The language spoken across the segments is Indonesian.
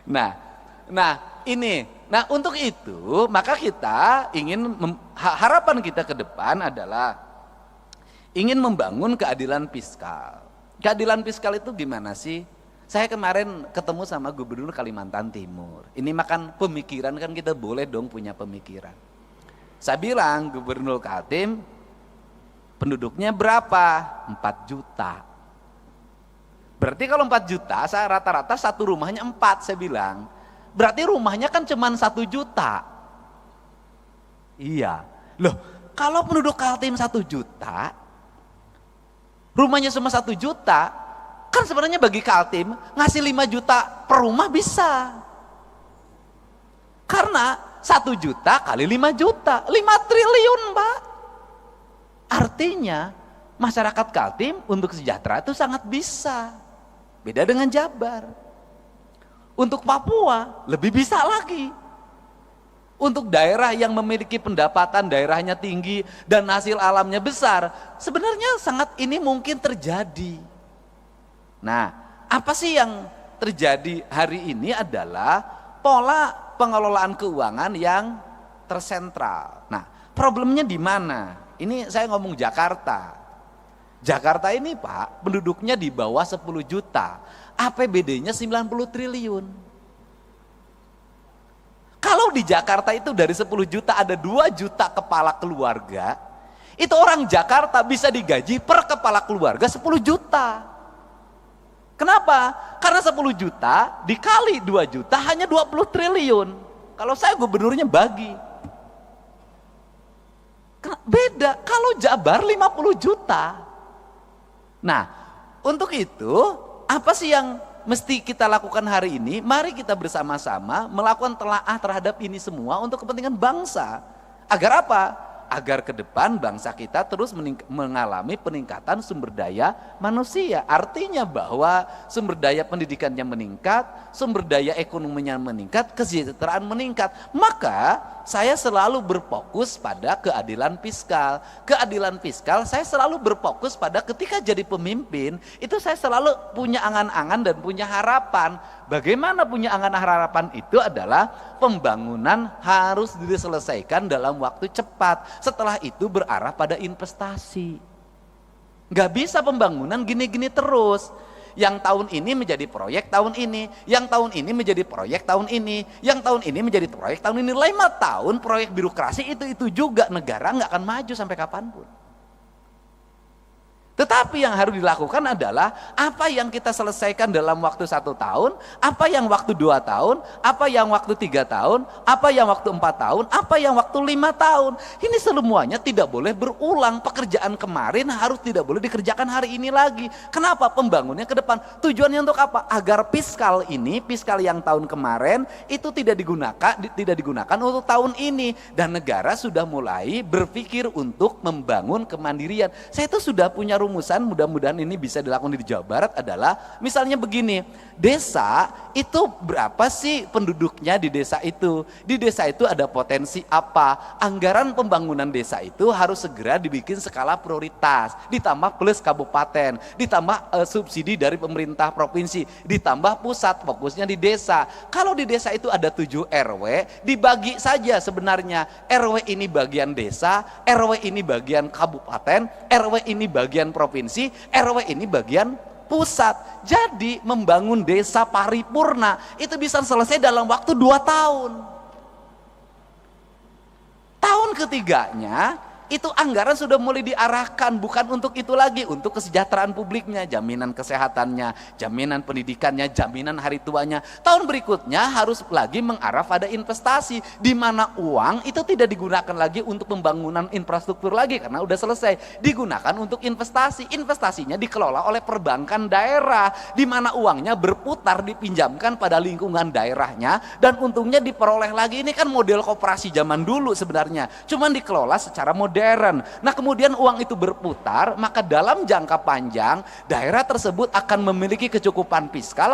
Nah, nah untuk itu maka kita ingin harapan kita ke depan adalah ingin membangun keadilan fiskal. Keadilan fiskal itu gimana sih? Saya kemarin ketemu sama Gubernur Kalimantan Timur. Ini makan pemikiran, kan kita boleh dong punya pemikiran. Saya bilang, Gubernur Kaltim penduduknya berapa? 4 juta. Berarti kalau 4 juta, saya rata-rata satu rumahnya 4, saya bilang. Berarti rumahnya kan cuma 1 juta. Iya. Loh, kalau penduduk Kaltim 1 juta, rumahnya cuma 1 juta, kan sebenarnya bagi Kaltim ngasih 5 juta per rumah bisa. Karena 1 juta kali 5 juta, 5 triliun Pak. Artinya masyarakat Kaltim untuk sejahtera itu sangat bisa. Beda dengan Jabar. Untuk Papua lebih bisa lagi. Untuk daerah yang memiliki pendapatan daerahnya tinggi dan hasil alamnya besar, sebenarnya sangat ini mungkin terjadi. Nah, apa sih yang terjadi hari ini adalah pola pengelolaan keuangan yang tersentral. Nah, problemnya di mana? Ini saya ngomong Jakarta. Jakarta ini Pak, penduduknya di bawah 10 juta, APBD-nya 90 triliun. Kalau di Jakarta itu dari 10 juta ada 2 juta kepala keluarga, itu orang Jakarta bisa digaji per kepala keluarga 10 juta. Kenapa? Karena 10 juta dikali 2 juta hanya 20 triliun. Kalau saya gubernurnya bagi. Beda, kalau Jabar 50 juta. Nah, untuk itu apa sih yang mesti kita lakukan hari ini? Mari kita bersama-sama melakukan telaah terhadap ini semua untuk kepentingan bangsa. Agar apa? Agar ke depan bangsa kita terus mengalami peningkatan sumber daya manusia. Artinya bahwa sumber daya pendidikannya meningkat, sumber daya ekonominya meningkat, kesejahteraan meningkat. Maka saya selalu berfokus pada keadilan fiskal. Keadilan fiskal saya selalu berfokus pada ketika jadi pemimpin, itu saya selalu punya angan-angan dan punya harapan. Bagaimana punya angan harapan itu adalah pembangunan harus diselesaikan dalam waktu cepat. Setelah itu berarah pada investasi. Gak bisa pembangunan gini-gini terus. Yang tahun ini menjadi proyek tahun ini, yang tahun ini menjadi proyek tahun ini, yang tahun ini menjadi proyek tahun ini. 5 tahun proyek birokrasi itu juga, negara gak akan maju sampai kapanpun. Tetapi yang harus dilakukan adalah apa yang kita selesaikan dalam waktu 1 tahun, apa yang waktu 2 tahun, apa yang waktu 3 tahun, apa yang waktu 4 tahun, apa yang waktu 5 tahun. Ini semuanya tidak boleh berulang. Pekerjaan kemarin harus tidak boleh dikerjakan hari ini lagi. Kenapa? Pembangunnya ke depan. Tujuannya untuk apa? Agar fiskal ini, fiskal yang tahun kemarin itu tidak digunakan untuk tahun ini. Dan negara sudah mulai berpikir untuk membangun kemandirian. Saya itu sudah punya rumusan, mudah-mudahan ini bisa dilakukan di Jawa Barat adalah misalnya begini, desa itu berapa sih penduduknya di desa itu? Di desa itu ada potensi apa? Anggaran pembangunan desa itu harus segera dibikin skala prioritas, ditambah plus kabupaten, ditambah subsidi dari pemerintah provinsi, ditambah pusat fokusnya di desa. Kalau di desa itu ada 7 RW, dibagi saja sebenarnya. RW ini bagian desa, RW ini bagian kabupaten, RW ini bagian provinsi, RW ini bagian pusat. Jadi membangun desa paripurna itu bisa selesai dalam waktu 2 tahun. Tahun ketiganya itu anggaran sudah mulai diarahkan, bukan untuk itu lagi, untuk kesejahteraan publiknya, jaminan kesehatannya, jaminan pendidikannya, jaminan hari tuanya. Tahun berikutnya harus lagi mengarah pada investasi, di mana uang itu tidak digunakan lagi untuk pembangunan infrastruktur lagi karena udah selesai, digunakan untuk investasi. Investasinya dikelola oleh perbankan daerah, di mana uangnya berputar, dipinjamkan pada lingkungan daerahnya dan untungnya diperoleh lagi. Ini kan model koperasi zaman dulu sebenarnya, cuman dikelola secara modern. Nah, kemudian uang itu berputar, maka dalam jangka panjang daerah tersebut akan memiliki kecukupan fiskal.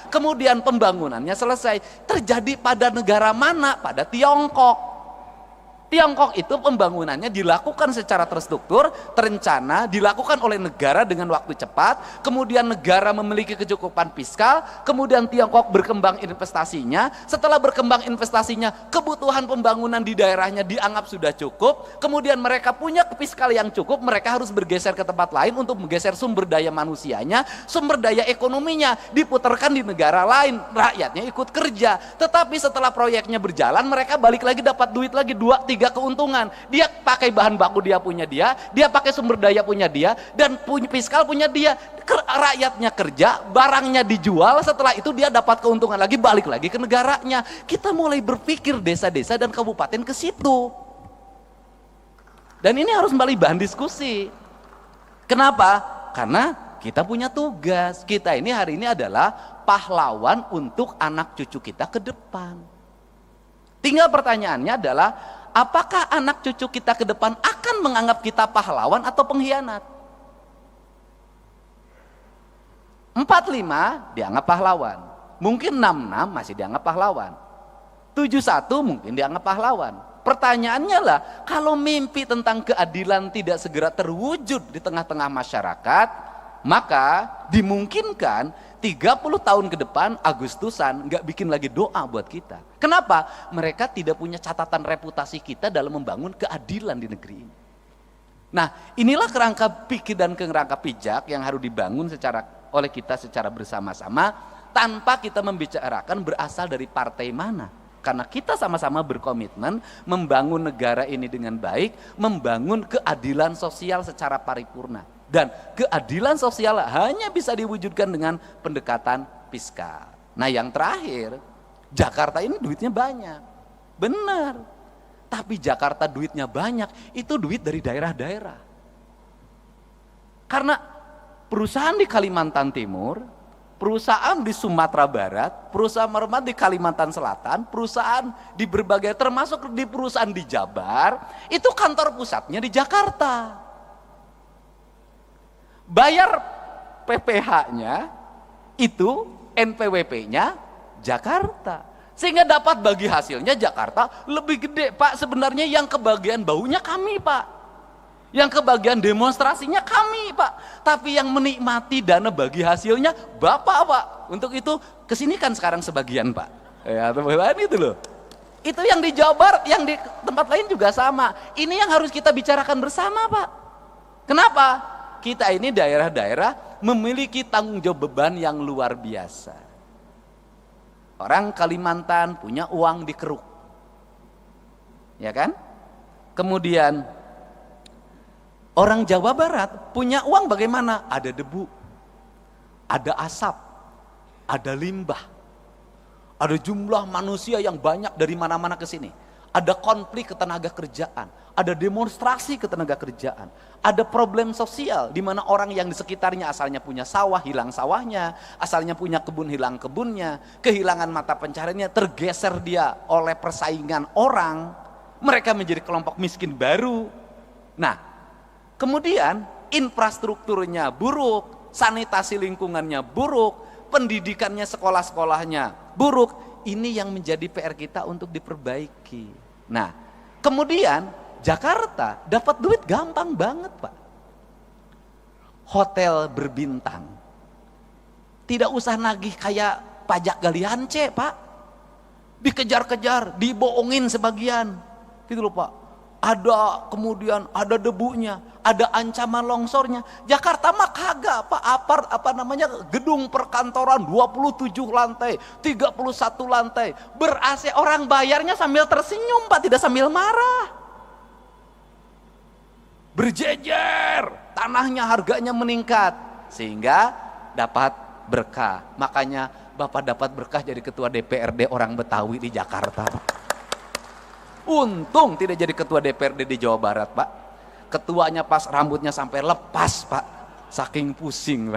Kemudian pembangunannya selesai. Terjadi pada negara mana? Pada Tiongkok. Tiongkok itu pembangunannya dilakukan secara terstruktur, terencana, dilakukan oleh negara dengan waktu cepat, kemudian negara memiliki kecukupan fiskal, kemudian Tiongkok berkembang investasinya, setelah berkembang investasinya, kebutuhan pembangunan di daerahnya dianggap sudah cukup, kemudian mereka punya fiskal yang cukup, mereka harus bergeser ke tempat lain untuk menggeser sumber daya manusianya, sumber daya ekonominya, diputarkan di negara lain, rakyatnya ikut kerja, tetapi setelah proyeknya berjalan, mereka balik lagi dapat duit lagi 2-3 keuntungan. Dia pakai bahan baku dia punya dia pakai sumber daya punya dia, dan fiskal punya dia. Rakyatnya kerja, barangnya dijual, setelah itu dia dapat keuntungan lagi, balik lagi ke negaranya. Kita mulai berpikir desa-desa dan kabupaten ke situ. Dan ini harus kembali bahan diskusi. Kenapa? Karena kita punya tugas. Kita ini hari ini adalah pahlawan untuk anak cucu kita ke depan. Tinggal pertanyaannya adalah, apakah anak cucu kita ke depan akan menganggap kita pahlawan atau pengkhianat? 45 dianggap pahlawan, mungkin 66 masih dianggap pahlawan, 71 mungkin dianggap pahlawan. Pertanyaannya lah, kalau mimpi tentang keadilan tidak segera terwujud di tengah-tengah masyarakat, maka dimungkinkan 30 tahun ke depan Agustusan nggak bikin lagi doa buat kita. Kenapa? Mereka tidak punya catatan reputasi kita dalam membangun keadilan di negeri ini. Nah, inilah kerangka pikir dan kerangka pijak yang harus dibangun oleh kita secara bersama-sama, tanpa kita membicarakan berasal dari partai mana. Karena kita sama-sama berkomitmen membangun negara ini dengan baik, membangun keadilan sosial secara paripurna. Dan keadilan sosial hanya bisa diwujudkan dengan pendekatan fiskal. Nah, yang terakhir, Jakarta ini duitnya banyak. Benar. Tapi Jakarta duitnya banyak, itu duit dari daerah-daerah. Karena perusahaan di Kalimantan Timur, perusahaan di Sumatera Barat, perusahaan di Kalimantan Selatan, perusahaan di berbagai, termasuk di perusahaan di Jabar, itu kantor pusatnya di Jakarta. Bayar PPh-nya itu, NPWP-nya Jakarta. Sehingga dapat bagi hasilnya Jakarta lebih gede, Pak. Sebenarnya yang kebagian baunya kami, Pak. Yang kebagian demonstrasinya kami, Pak. Tapi yang menikmati dana bagi hasilnya Bapak, Pak. Untuk itu kesini kan sekarang sebagian, Pak. Ya, teman-teman itu loh. Itu yang di Jawa Barat, yang di tempat lain juga sama. Ini yang harus kita bicarakan bersama, Pak. Kenapa? Kita ini daerah-daerah memiliki tanggung jawab beban yang luar biasa. Orang Kalimantan punya uang di keruk, ya kan? Kemudian orang Jawa Barat punya uang bagaimana? Ada debu, ada asap, ada limbah, ada jumlah manusia yang banyak dari mana-mana ke sini. Ada konflik ketenaga kerjaan, ada demonstrasi ketenaga kerjaan, ada problem sosial di mana orang yang di sekitarnya asalnya punya sawah, hilang sawahnya, asalnya punya kebun, hilang kebunnya, kehilangan mata pencahariannya, tergeser dia oleh persaingan orang, mereka menjadi kelompok miskin baru. Nah, kemudian infrastrukturnya buruk, sanitasi lingkungannya buruk, pendidikannya, sekolah-sekolahnya buruk. Ini yang menjadi PR kita untuk diperbaiki. Nah, kemudian Jakarta dapat duit gampang banget, Pak. Hotel berbintang. Tidak usah nagih kayak pajak galian C, Pak. Dikejar-kejar, dibohongin sebagian. Gitu loh, Pak. Kemudian ada debunya, ada ancaman longsornya. Jakarta mah kagak, Pak. Gedung perkantoran 27 lantai, 31 lantai, ber-AC, orang bayarnya sambil tersenyum, Pak, tidak sambil marah. Berjejer, tanahnya harganya meningkat sehingga dapat berkah. Makanya Bapak dapat berkah jadi ketua DPRD orang Betawi di Jakarta, Pak. Untung tidak jadi ketua DPRD di Jawa Barat, Pak. Ketuanya pas rambutnya sampai lepas, Pak. Saking pusing, Pak.